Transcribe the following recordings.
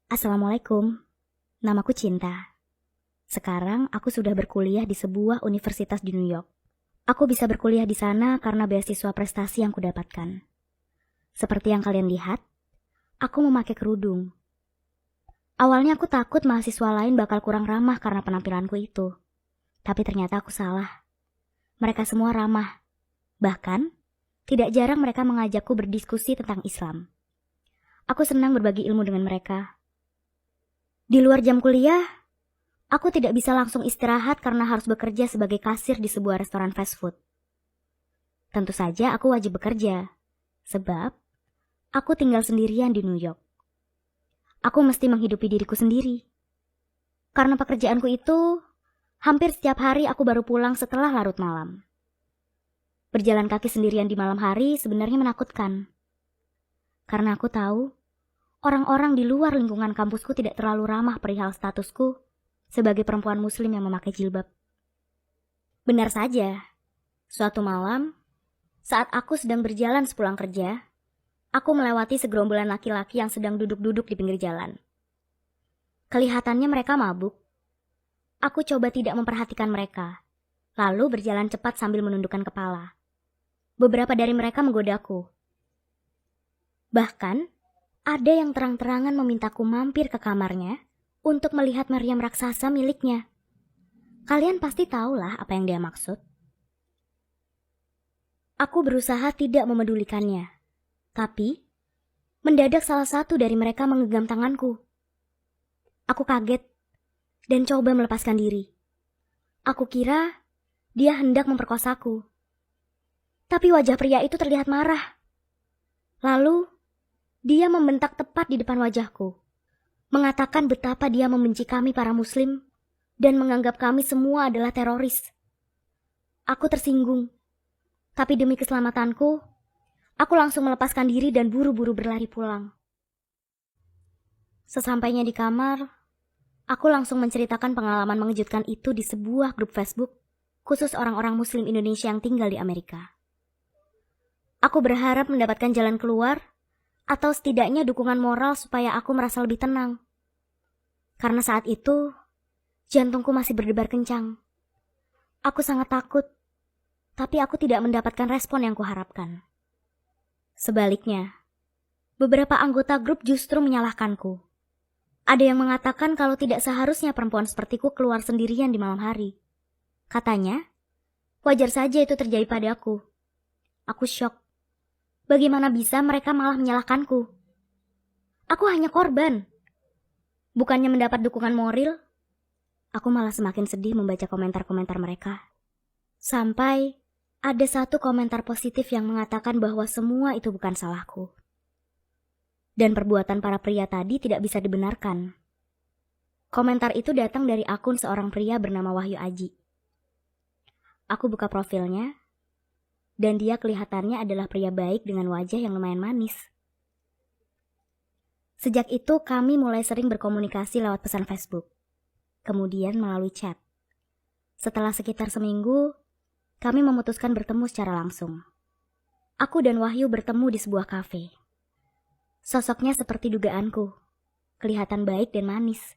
Assalamualaikum, namaku Cinta. Sekarang aku sudah berkuliah di sebuah universitas di New York. Aku bisa berkuliah di sana karena beasiswa prestasi yang kudapatkan. Seperti yang kalian lihat, aku memakai kerudung. Awalnya aku takut mahasiswa lain bakal kurang ramah karena penampilanku itu. Tapi ternyata aku salah. Mereka semua ramah. Bahkan, tidak jarang mereka mengajakku berdiskusi tentang Islam. Aku senang berbagi ilmu dengan mereka. Di luar jam kuliah, aku tidak bisa langsung istirahat karena harus bekerja sebagai kasir di sebuah restoran fast food. Tentu saja aku wajib bekerja, sebab aku tinggal sendirian di New York. Aku mesti menghidupi diriku sendiri. Karena pekerjaanku itu, hampir setiap hari aku baru pulang setelah larut malam. Berjalan kaki sendirian di malam hari sebenarnya menakutkan. Karena aku tahu, orang-orang di luar lingkungan kampusku tidak terlalu ramah perihal statusku sebagai perempuan muslim yang memakai jilbab. Benar saja, suatu malam, saat aku sedang berjalan sepulang kerja, aku melewati segerombolan laki-laki yang sedang duduk-duduk di pinggir jalan. Kelihatannya mereka mabuk. Aku coba tidak memperhatikan mereka, lalu berjalan cepat sambil menundukkan kepala. Beberapa dari mereka menggodaku. Bahkan, ada yang terang-terangan memintaku mampir ke kamarnya untuk melihat meriam raksasa miliknya. Kalian pasti tahulah apa yang dia maksud. Aku berusaha tidak memedulikannya. Tapi, mendadak salah satu dari mereka menggenggam tanganku. Aku kaget dan coba melepaskan diri. Aku kira dia hendak memperkosaku. Tapi wajah pria itu terlihat marah. Lalu, dia membentak tepat di depan wajahku, mengatakan betapa dia membenci kami para muslim dan menganggap kami semua adalah teroris. Aku tersinggung, tapi demi keselamatanku, aku langsung melepaskan diri dan buru-buru berlari pulang. Sesampainya di kamar, aku langsung menceritakan pengalaman mengejutkan itu di sebuah grup Facebook, khusus orang-orang muslim Indonesia yang tinggal di Amerika. Aku berharap mendapatkan jalan keluar, atau setidaknya dukungan moral supaya aku merasa lebih tenang. Karena saat itu, jantungku masih berdebar kencang. Aku sangat takut, tapi aku tidak mendapatkan respon yang kuharapkan. Sebaliknya, beberapa anggota grup justru menyalahkanku. Ada yang mengatakan kalau tidak seharusnya perempuan sepertiku keluar sendirian di malam hari. Katanya, wajar saja itu terjadi padaku. Aku syok. Bagaimana bisa mereka malah menyalahkanku? Aku hanya korban. Bukannya mendapat dukungan moral, aku malah semakin sedih membaca komentar-komentar mereka. Sampai ada satu komentar positif yang mengatakan bahwa semua itu bukan salahku. Dan perbuatan para pria tadi tidak bisa dibenarkan. Komentar itu datang dari akun seorang pria bernama Wahyu Aji. Aku buka profilnya, dan dia kelihatannya adalah pria baik dengan wajah yang lumayan manis. Sejak itu kami mulai sering berkomunikasi lewat pesan Facebook, kemudian melalui chat. Setelah sekitar seminggu, kami memutuskan bertemu secara langsung. Aku dan Wahyu bertemu di sebuah kafe. Sosoknya seperti dugaanku, kelihatan baik dan manis.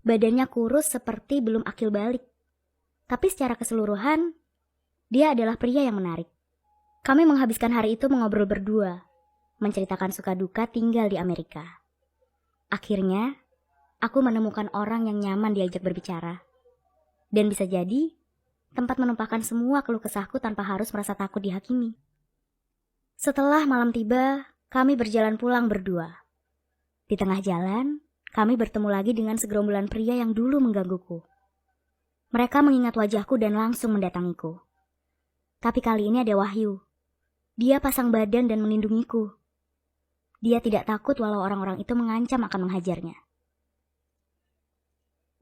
Badannya kurus seperti belum akil balik, tapi secara keseluruhan, dia adalah pria yang menarik. Kami menghabiskan hari itu mengobrol berdua, menceritakan suka duka tinggal di Amerika. Akhirnya, aku menemukan orang yang nyaman diajak berbicara. Dan bisa jadi, tempat menumpahkan semua keluh kesahku tanpa harus merasa takut dihakimi. Setelah malam tiba, kami berjalan pulang berdua. Di tengah jalan, kami bertemu lagi dengan segerombolan pria yang dulu menggangguku. Mereka mengingat wajahku dan langsung mendatangiku. Tapi kali ini ada Wahyu. Dia pasang badan dan melindungiku. Dia tidak takut walau orang-orang itu mengancam akan menghajarnya.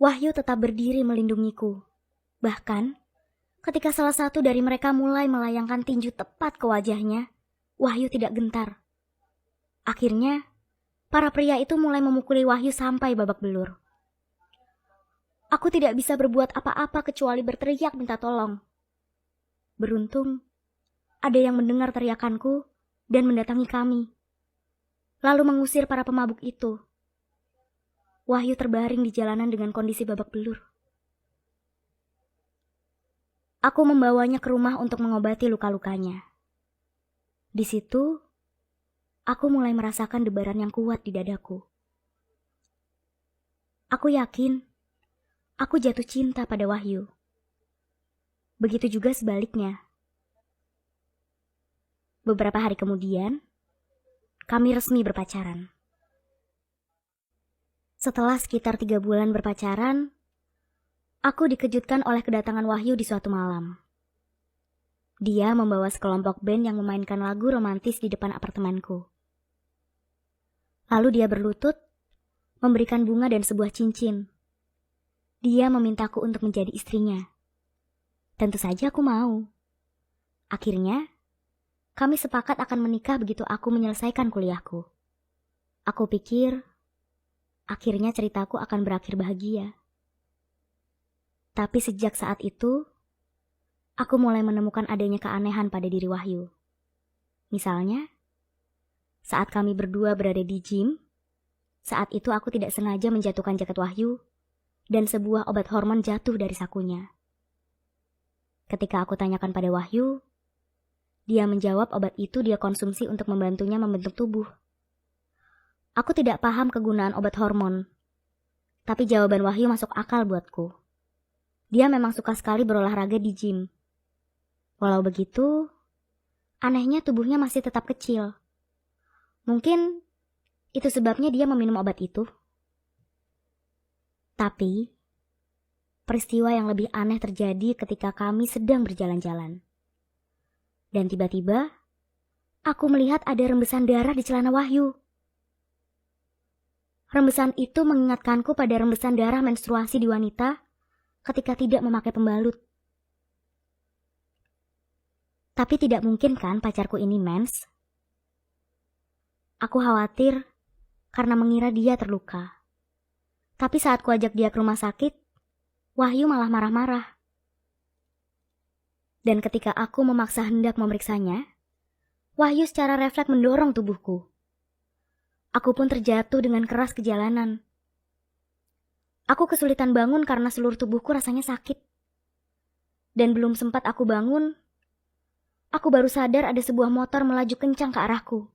Wahyu tetap berdiri melindungiku. Bahkan, ketika salah satu dari mereka mulai melayangkan tinju tepat ke wajahnya, Wahyu tidak gentar. Akhirnya, para pria itu mulai memukuli Wahyu sampai babak belur. Aku tidak bisa berbuat apa-apa kecuali berteriak minta tolong. Beruntung, ada yang mendengar teriakanku dan mendatangi kami, lalu mengusir para pemabuk itu. Wahyu terbaring di jalanan dengan kondisi babak belur. Aku membawanya ke rumah untuk mengobati luka-lukanya. Di situ, aku mulai merasakan debaran yang kuat di dadaku. Aku yakin, aku jatuh cinta pada Wahyu. Begitu juga sebaliknya. Beberapa hari kemudian, kami resmi berpacaran. Setelah sekitar 3 bulan berpacaran, aku dikejutkan oleh kedatangan Wahyu di suatu malam. Dia membawa sekelompok band yang memainkan lagu romantis di depan apartemenku. Lalu dia berlutut, memberikan bunga dan sebuah cincin. Dia memintaku untuk menjadi istrinya. Tentu saja aku mau. Akhirnya, kami sepakat akan menikah begitu aku menyelesaikan kuliahku. Aku pikir, akhirnya ceritaku akan berakhir bahagia. Tapi sejak saat itu, aku mulai menemukan adanya keanehan pada diri Wahyu. Misalnya, saat kami berdua berada di gym, saat itu aku tidak sengaja menjatuhkan jaket Wahyu, dan sebuah obat hormon jatuh dari sakunya. Ketika aku tanyakan pada Wahyu, dia menjawab obat itu dia konsumsi untuk membantunya membentuk tubuh. Aku tidak paham kegunaan obat hormon, tapi jawaban Wahyu masuk akal buatku. Dia memang suka sekali berolahraga di gym. Walau begitu, anehnya tubuhnya masih tetap kecil. Mungkin itu sebabnya dia meminum obat itu. Tapi, peristiwa yang lebih aneh terjadi ketika kami sedang berjalan-jalan. Dan tiba-tiba, aku melihat ada rembesan darah di celana Wahyu. Rembesan itu mengingatkanku pada rembesan darah menstruasi di wanita ketika tidak memakai pembalut. Tapi tidak mungkin kan pacarku ini mens? Aku khawatir karena mengira dia terluka. Tapi saat ku ajak dia ke rumah sakit, Wahyu malah marah-marah. Dan ketika aku memaksa hendak memeriksanya, Wahyu secara refleks mendorong tubuhku. Aku pun terjatuh dengan keras ke jalanan. Aku kesulitan bangun karena seluruh tubuhku rasanya sakit. Dan belum sempat aku bangun, aku baru sadar ada sebuah motor melaju kencang ke arahku.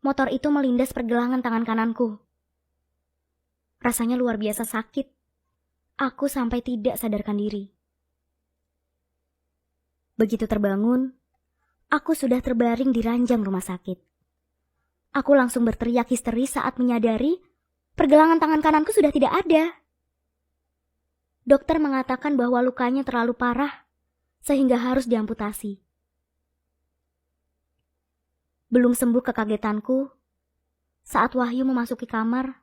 Motor itu melindas pergelangan tangan kananku. Rasanya luar biasa sakit. Aku sampai tidak sadarkan diri. Begitu terbangun, aku sudah terbaring di ranjang rumah sakit. Aku langsung berteriak histeris saat menyadari pergelangan tangan kananku sudah tidak ada. Dokter mengatakan bahwa lukanya terlalu parah, sehingga harus diamputasi. Belum sembuh kekagetanku, saat Wahyu memasuki kamar,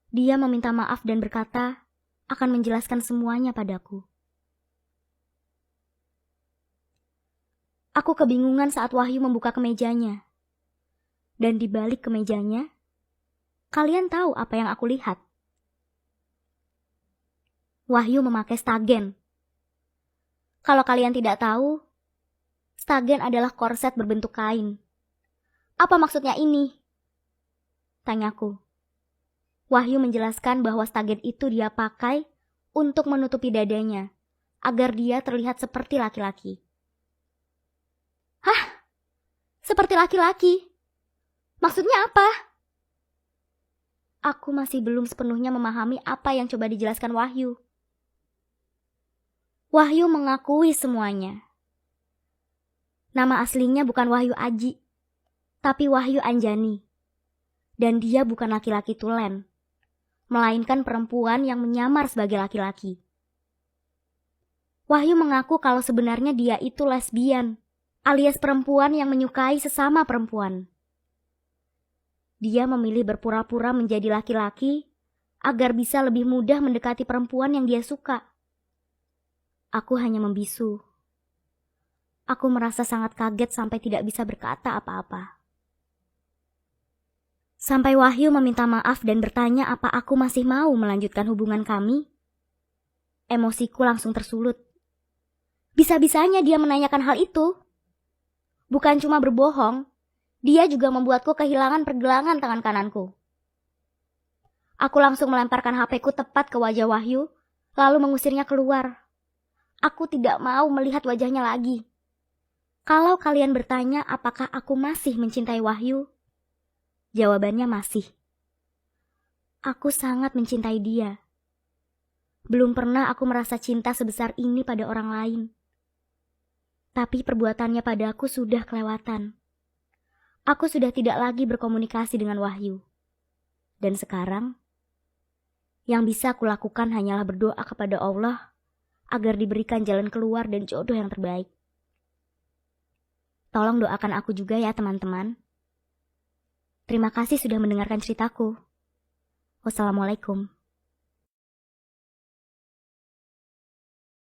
dia meminta maaf dan berkata akan menjelaskan semuanya padaku. Aku kebingungan saat Wahyu membuka kemejanya. Dan di balik kemejanya, kalian tahu apa yang aku lihat? Wahyu memakai stagen. Kalau kalian tidak tahu, stagen adalah korset berbentuk kain. Apa maksudnya ini? Tanyaku. Wahyu menjelaskan bahwa stagen itu dia pakai untuk menutupi dadanya, agar dia terlihat seperti laki-laki. Hah? Seperti laki-laki? Maksudnya apa? Aku masih belum sepenuhnya memahami apa yang coba dijelaskan Wahyu. Wahyu mengakui semuanya. Nama aslinya bukan Wahyu Aji, tapi Wahyu Anjani. Dan dia bukan laki-laki tulen, melainkan perempuan yang menyamar sebagai laki-laki. Wahyu mengaku kalau sebenarnya dia itu lesbian, alias perempuan yang menyukai sesama perempuan. Dia memilih berpura-pura menjadi laki-laki agar bisa lebih mudah mendekati perempuan yang dia suka. Aku hanya membisu. Aku merasa sangat kaget sampai tidak bisa berkata apa-apa. Sampai Wahyu meminta maaf dan bertanya apa aku masih mau melanjutkan hubungan kami. Emosiku langsung tersulut. Bisa-bisanya dia menanyakan hal itu. Bukan cuma berbohong, dia juga membuatku kehilangan pergelangan tangan kananku. Aku langsung melemparkan HP-ku tepat ke wajah Wahyu, lalu mengusirnya keluar. Aku tidak mau melihat wajahnya lagi. Kalau kalian bertanya apakah aku masih mencintai Wahyu, jawabannya masih. Aku sangat mencintai dia. Belum pernah aku merasa cinta sebesar ini pada orang lain. Tapi perbuatannya padaku sudah kelewatan. Aku sudah tidak lagi berkomunikasi dengan Wahyu. Dan sekarang, yang bisa aku lakukan hanyalah berdoa kepada Allah agar diberikan jalan keluar dan jodoh yang terbaik. Tolong doakan aku juga ya teman-teman. Terima kasih sudah mendengarkan ceritaku. Wassalamualaikum.